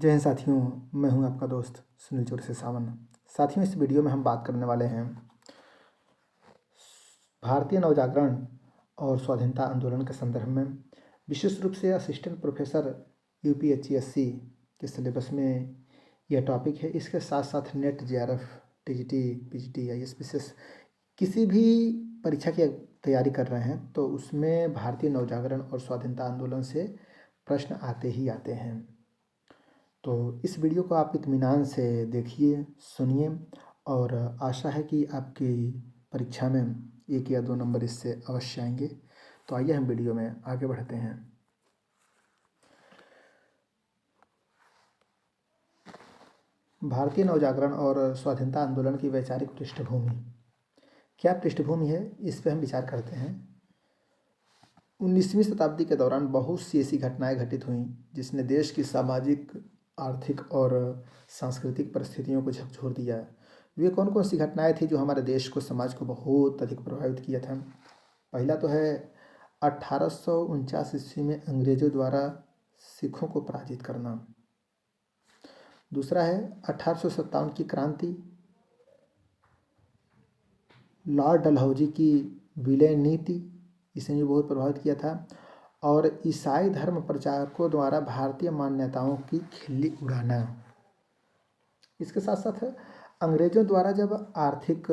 जय हिंद साथियों, मैं हूं आपका दोस्त सुनील चौरसिया से सावन। साथियों, इस वीडियो में हम बात करने वाले हैं भारतीय नवजागरण और स्वाधीनता आंदोलन के संदर्भ में। विशेष रूप से असिस्टेंट प्रोफेसर यूपीएससी के सिलेबस में यह टॉपिक है। इसके साथ साथ net, JRF, TGT, PGT, IAS किसी भी परीक्षा की तैयारी कर रहे हैं तो उसमें भारतीय नवजागरण और स्वाधीनता आंदोलन से प्रश्न आते ही आते हैं। तो इस वीडियो को आप इत्मीनान से देखिए, सुनिए और आशा है कि आपकी परीक्षा में 1 या 2 नंबर इससे अवश्य आएंगे। तो आइए हम वीडियो में आगे बढ़ते हैं। भारतीय नवजागरण और स्वाधीनता आंदोलन की वैचारिक पृष्ठभूमि क्या पृष्ठभूमि है, इस पर हम विचार करते हैं। 19वीं शताब्दी के दौरान बहुत सी ऐसी घटनाएं घटित हुईं जिसने देश की सामाजिक, आर्थिक और सांस्कृतिक परिस्थितियों को झकझोर दिया। वे कौन कौन सी घटनाएं थी जो हमारे देश को, समाज को बहुत अधिक प्रभावित किया था। पहला तो है 1849 ईस्वी में अंग्रेजों द्वारा सिखों को पराजित करना। दूसरा है 1857 की क्रांति, लॉर्ड डलहौजी की विलय नीति, इसने भी बहुत प्रभावित किया था। और ईसाई धर्म प्रचारकों द्वारा भारतीय मान्यताओं की खिल्ली उड़ाना। इसके साथ साथ अंग्रेजों द्वारा जब आर्थिक,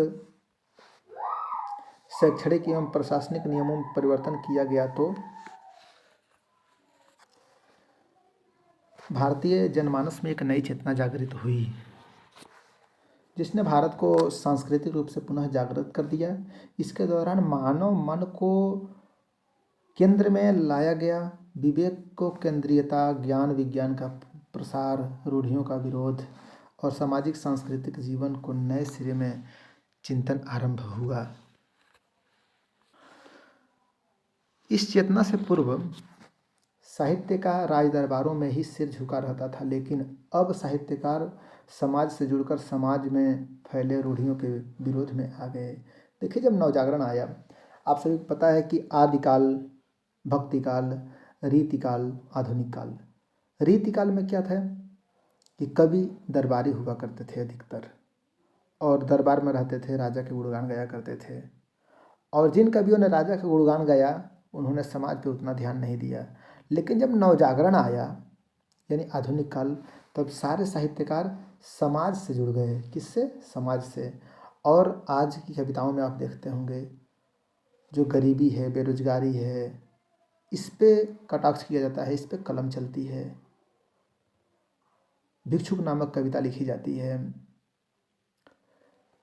शैक्षणिक एवं प्रशासनिक नियमों में परिवर्तन किया गया तो भारतीय जनमानस में एक नई चेतना जागृत हुई जिसने भारत को सांस्कृतिक रूप से पुनः जागृत कर दिया। इसके दौरान मानव मन को केंद्र में लाया गया, विवेक को केंद्रीयता, ज्ञान विज्ञान का प्रसार, रूढ़ियों का विरोध और सामाजिक सांस्कृतिक जीवन को नए सिरे में चिंतन आरंभ हुआ। इस चेतना से पूर्व साहित्य का राज दरबारों में ही सिर झुका रहता था, लेकिन अब साहित्यकार समाज से जुड़कर समाज में फैले रूढ़ियों के विरोध में आ गए। देखिए, जब नवजागरण आया, आप सभी को पता है कि आदिकाल, भक्तिकाल, रीतिकाल, आधुनिक काल। रीतिकाल में क्या था कि कवि दरबारी हुआ करते थे अधिकतर, और दरबार में रहते थे, राजा के गुणगान गाया करते थे। और जिन कवियों ने राजा के गुणगान गाया उन्होंने समाज पे उतना ध्यान नहीं दिया। लेकिन जब नवजागरण आया यानी आधुनिक काल, तब सारे साहित्यकार समाज से जुड़ गए। किससे? समाज से। और आज की कविताओं में आप देखते होंगे जो गरीबी है, बेरोजगारी है, इस पे कटाक्ष किया जाता है, इस पे कलम चलती है, भिक्षुक नामक कविता लिखी जाती है।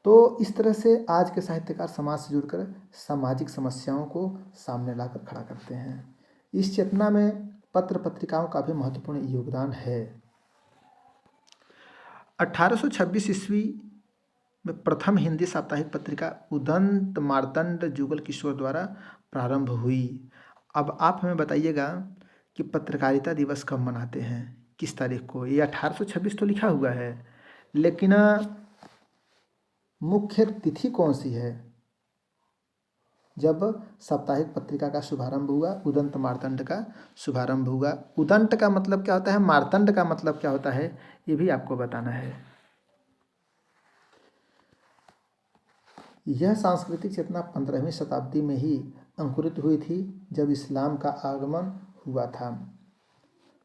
तो इस तरह से आज के साहित्यकार समाज से जुड़कर सामाजिक समस्याओं को सामने लाकर खड़ा करते हैं। इस चेतना में पत्र पत्रिकाओं का भी महत्वपूर्ण योगदान है। 1826 ईस्वी में प्रथम हिंदी साप्ताहिक पत्रिका उदंत मार्तंड जुगल किशोर द्वारा प्रारंभ हुई। अब आप हमें बताइएगा कि पत्रकारिता दिवस कब मनाते हैं, किस तारीख को। ये 1826 तो लिखा हुआ है, लेकिन मुख्य तिथि कौन सी है जब साप्ताहिक पत्रिका का शुभारंभ हुआ, उदंत मार्तंड का शुभारंभ हुआ। उदंत का मतलब क्या होता है, मार्तंड का मतलब क्या होता है, ये भी आपको बताना है। यह सांस्कृतिक चेतना 15वीं शताब्दी में ही अंकुरित हुई थी, जब इस्लाम का आगमन हुआ था।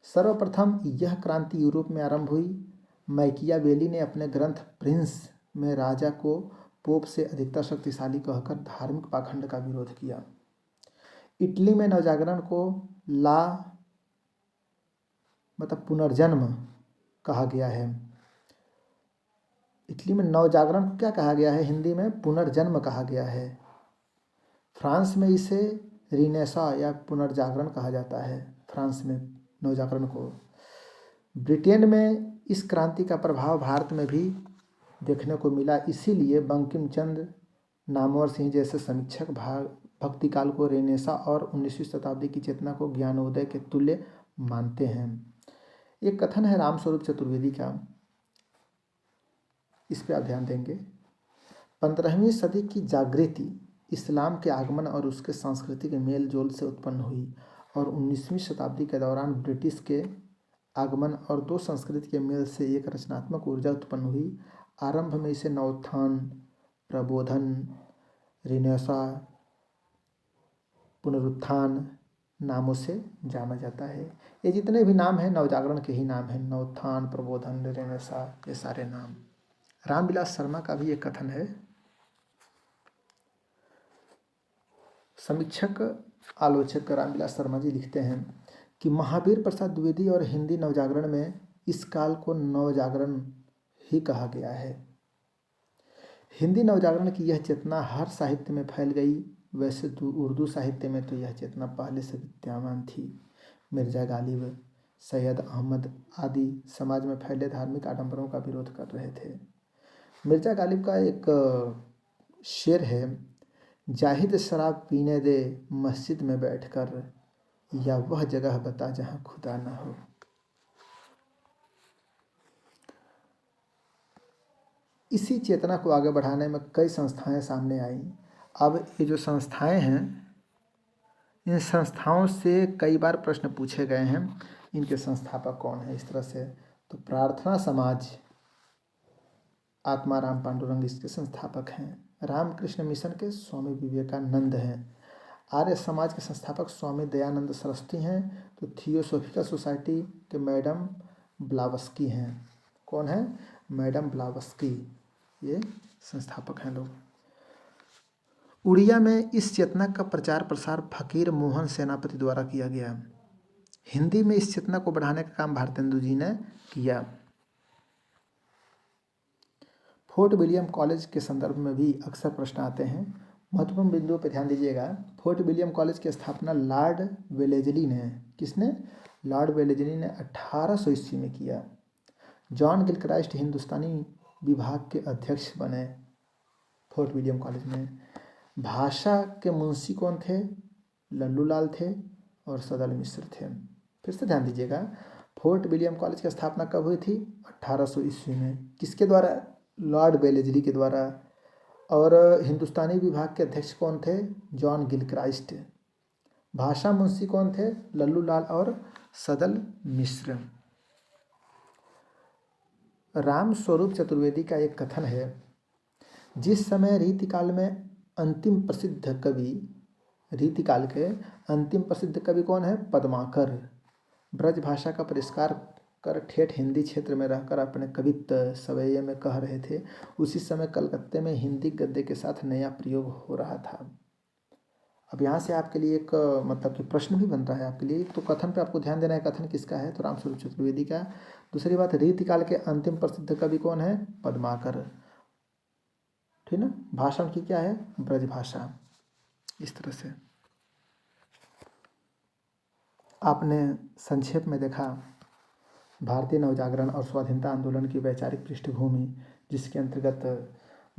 सर्वप्रथम यह क्रांति यूरोप में आरंभ हुई। मैकियावेली ने अपने ग्रंथ प्रिंस में राजा को पोप से अधिकतर शक्तिशाली कहकर धार्मिक पाखंड का विरोध किया। इटली में नवजागरण को पुनर्जन्म कहा गया है। इटली में नवजागरण को क्या कहा गया है? हिंदी में पुनर्जन्म कहा गया है। फ्रांस में इसे रिनेसा या पुनर्जागरण कहा जाता है, फ्रांस में नवजागरण को। ब्रिटेन में इस क्रांति का प्रभाव भारत में भी देखने को मिला, इसीलिए बंकिम चंद्र, नामवर सिंह जैसे समीक्षक भक्तिकाल को रेनेसा और 19वीं शताब्दी की चेतना को ज्ञानोदय के तुल्य मानते हैं। एक कथन है रामस्वरूप चतुर्वेदी का, इस पर आप ध्यान देंगे। 15वीं सदी की जागृति इस्लाम के आगमन और उसके सांस्कृतिक मेल जोल से उत्पन्न हुई, और 19वीं शताब्दी के दौरान ब्रिटिश के आगमन और दो संस्कृति के मेल से एक रचनात्मक ऊर्जा उत्पन्न हुई। आरंभ में इसे नवोत्थान, प्रबोधन, रिनेसा, पुनरुत्थान नामों से जाना जाता है। ये जितने भी नाम हैं नवजागरण के ही नाम हैं। नवोत्थान, प्रबोधन, रिनेसा, ये सारे नाम। रामविलास शर्मा का भी एक कथन है। समीक्षक आलोचक रामविलास शर्मा जी लिखते हैं कि महावीर प्रसाद द्विवेदी और हिंदी नवजागरण में इस काल को नवजागरण ही कहा गया है। हिंदी नवजागरण की यह चेतना हर साहित्य में फैल गई। वैसे तो उर्दू साहित्य में तो यह चेतना पहले से विद्यमान थी। मिर्जा गालिब, सैयद अहमद आदि समाज में फैले धार्मिक आडंबरों का विरोध कर रहे थे। मिर्जा गालिब का एक शेर है, जाहिद शराब पीने दे मस्जिद में बैठकर, या वह जगह बता जहां खुदा न हो। इसी चेतना को आगे बढ़ाने में कई संस्थाएं सामने आईं। अब ये जो संस्थाएं हैं, इन संस्थाओं से कई बार प्रश्न पूछे गए हैं, इनके संस्थापक कौन है इस तरह से। तो प्रार्थना समाज, आत्माराम पांडुरंग इसके संस्थापक हैं। रामकृष्ण मिशन के स्वामी विवेकानंद हैं। आर्य समाज के संस्थापक स्वामी दयानंद सरस्वती हैं। तो थियोसोफिकल सोसाइटी के मैडम ब्लावस्की हैं। कौन है? मैडम ब्लावस्की, ये संस्थापक हैं लोग। उड़िया में इस चेतना का प्रचार प्रसार फकीर मोहन सेनापति द्वारा किया गया। हिंदी में इस चेतना को बढ़ाने का काम भारतेंदु जी ने किया। फोर्ट विलियम कॉलेज के संदर्भ में भी अक्सर प्रश्न आते हैं। महत्वपूर्ण बिंदुओं पर ध्यान दीजिएगा। फोर्ट विलियम कॉलेज की स्थापना लॉर्ड वेलेजली ने, किसने? लॉर्ड वेलेजली ने 1800 ईस्वी में किया। जॉन गिलक्राइस्ट हिंदुस्तानी विभाग के अध्यक्ष बने फोर्ट विलियम कॉलेज में। भाषा के मुंशी कौन थे? लल्लू लाल थे और सदल मिश्र थे। फिर से ध्यान दीजिएगा, फोर्ट विलियम कॉलेज की स्थापना कब हुई थी? 1800 ईस्वी में। किसके द्वारा? लॉर्ड वेलेजली के द्वारा। और हिंदुस्तानी विभाग के अध्यक्ष कौन थे? John Gilchrist. भाषा मुंशी कौन थे? लल्लू लाल और सदल मिश्र। राम स्वरूप चतुर्वेदी का एक कथन है, जिस समय रीतिकाल में अंतिम प्रसिद्ध कवि, रीतिकाल के अंतिम प्रसिद्ध कवि कौन है? पद्माकर, ब्रज भाषा का परिष्कार कर ठेठ हिंदी क्षेत्र में रहकर अपने कवित्व सवैये में कह रहे थे, उसी समय कलकत्ते में हिंदी गद्य के साथ नया प्रयोग हो रहा था। अब यहाँ से आपके लिए एक मतलब कि प्रश्न भी बन रहा है आपके लिए। तो कथन पे आपको ध्यान देना है, कथन किसका है? तो रामस्वरूप चतुर्वेदी का। दूसरी बात, रीतिकाल के अंतिम प्रसिद्ध कवि कौन है? पद्माकर, ठीक ना। भाषा की क्या है? ब्रज भाषा। इस तरह से आपने संक्षेप में देखा भारतीय नवजागरण और स्वाधीनता आंदोलन की वैचारिक पृष्ठभूमि, जिसके अंतर्गत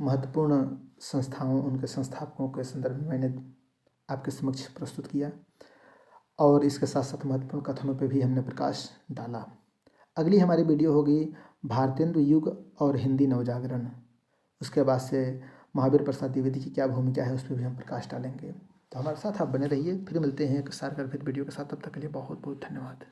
महत्वपूर्ण संस्थाओं, उनके संस्थापकों के संदर्भ में मैंने आपके समक्ष प्रस्तुत किया, और इसके साथ साथ महत्वपूर्ण कथनों पर भी हमने प्रकाश डाला। अगली हमारी वीडियो होगी भारतेंदु युग और हिंदी नवजागरण। उसके बाद से महावीर प्रसाद द्विवेदी की क्या भूमिका है, उस पर भी हम प्रकाश डालेंगे। तो हमारे साथ आप बने रहिए। फिर मिलते हैं एक सारगर वीडियो के साथ। तब तक के लिए बहुत बहुत धन्यवाद।